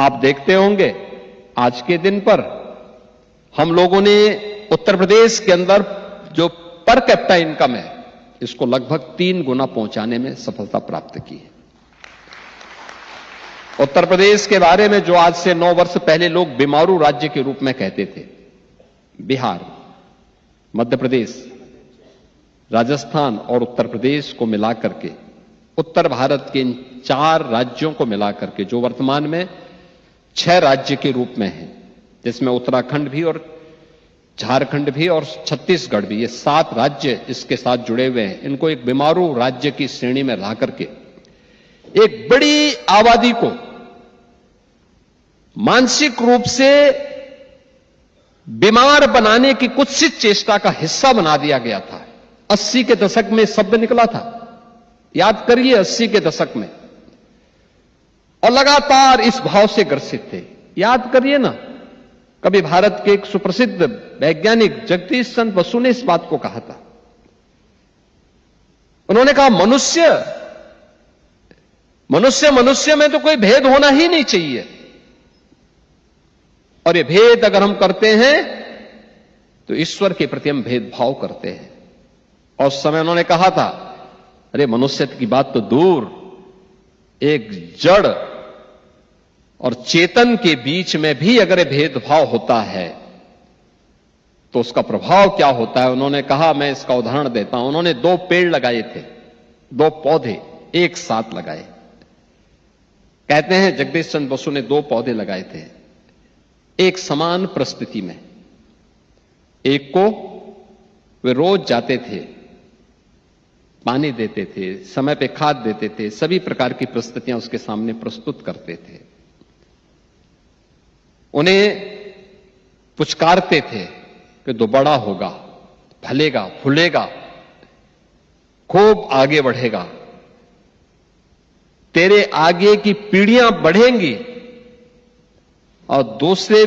आप देखते होंगे आज के दिन पर हम लोगों ने उत्तर प्रदेश के अंदर जो पर कैपिटा इनकम है इसको लगभग 3 गुना पहुंचाने में सफलता प्राप्त की है। उत्तर प्रदेश के बारे में जो आज से 9 वर्ष पहले लोग बीमारू राज्य के रूप में कहते थे, बिहार, मध्य प्रदेश, राजस्थान और उत्तर प्रदेश को मिलाकर के, उत्तर भारत के इन 4 राज्यों को मिलाकर के जो वर्तमान में 6 राज्य के रूप में हैं, जिसमें उत्तराखंड भी और झारखंड भी और छत्तीसगढ़ भी, ये 7 राज्य इसके साथ जुड़े हुए हैं। इनको एक बीमारू राज्य की श्रेणी में ला करके एक बड़ी आबादी को मानसिक रूप से बीमार बनाने की कुत्सित चेष्टा का हिस्सा बना दिया गया था। 80 के दशक में शब्द निकला था, याद करिए 80 के दशक में, और लगातार इस भाव से ग्रसित थे। याद करिए ना, कभी भारत के एक सुप्रसिद्ध वैज्ञानिक जगदीश चंद्र बसु ने इस बात को कहा था। उन्होंने कहा मनुष्य में तो कोई भेद होना ही नहीं चाहिए, और ये भेद अगर हम करते हैं तो ईश्वर के प्रति हम भेदभाव करते हैं। और उस समय उन्होंने कहा था, अरे मनुष्य की बात तो दूर, एक जड़ और चेतन के बीच में भी अगर ये भेदभाव होता है तो उसका प्रभाव क्या होता है। उन्होंने कहा, मैं इसका उदाहरण देता हूं। उन्होंने 2 पेड़ लगाए थे, 2 पौधे एक साथ लगाए। कहते हैं जगदीश चंद्र बसु ने 2 पौधे लगाए थे एक समान परिस्थिति में। एक को वे रोज जाते थे, पानी देते थे, समय पे खाद देते थे, सभी प्रकार की परिस्थितियां उसके सामने प्रस्तुत करते थे, उन्हें पुचकारते थे कि तू बड़ा होगा, फलेगा, फूलेगा, खूब आगे बढ़ेगा, तेरे आगे की पीढ़ियां बढ़ेंगी। और दूसरे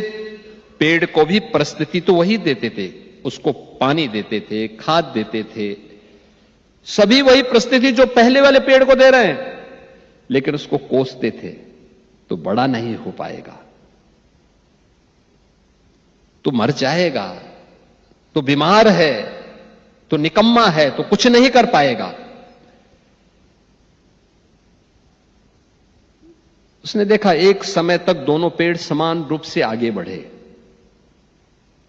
पेड़ को भी परिस्थिति तो वही देते थे, उसको पानी देते थे, खाद देते थे, सभी वही परिस्थिति जो पहले वाले पेड़ को दे रहे हैं, लेकिन उसको कोसते थे, तो बड़ा नहीं हो पाएगा, तो मर जाएगा, तो बीमार है, तो निकम्मा है, तो कुछ नहीं कर पाएगा। उसने देखा एक समय तक दोनों पेड़ समान रूप से आगे बढ़े,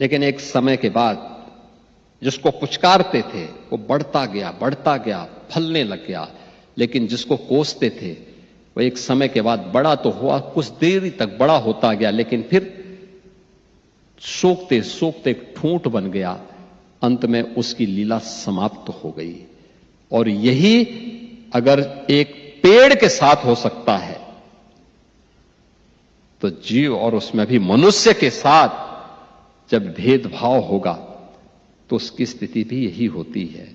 लेकिन एक समय के बाद जिसको पुचकारते थे वो बढ़ता गया, फलने लग गया, लेकिन जिसको कोसते थे वो एक समय के बाद बड़ा तो हुआ, कुछ देर तक बड़ा होता गया, लेकिन फिर सोखते सोखते एक ठूंठ बन गया, अंत में उसकी लीला समाप्त हो गई। और यही अगर एक पेड़ के साथ हो सकता है तो जीव और उसमें भी मनुष्य के साथ जब भेदभाव होगा तो उसकी स्थिति भी यही होती है।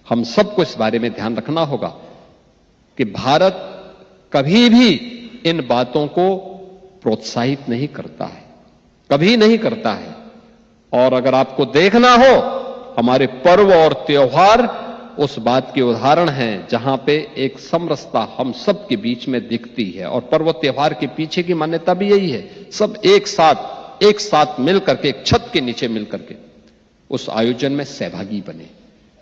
हम सबको इस बारे में ध्यान रखना होगा कि भारत कभी भी इन बातों को प्रोत्साहित नहीं करता है, कभी नहीं करता है। और अगर आपको देखना हो, हमारे पर्व और त्योहार उस बात के उदाहरण हैं जहां पे एक समरसता हम सब के बीच में दिखती है। और पर्व त्योहार के पीछे की मान्यता भी यही है, सब एक साथ मिल करके, एक छत के नीचे मिल करके उस आयोजन में सहभागी बने।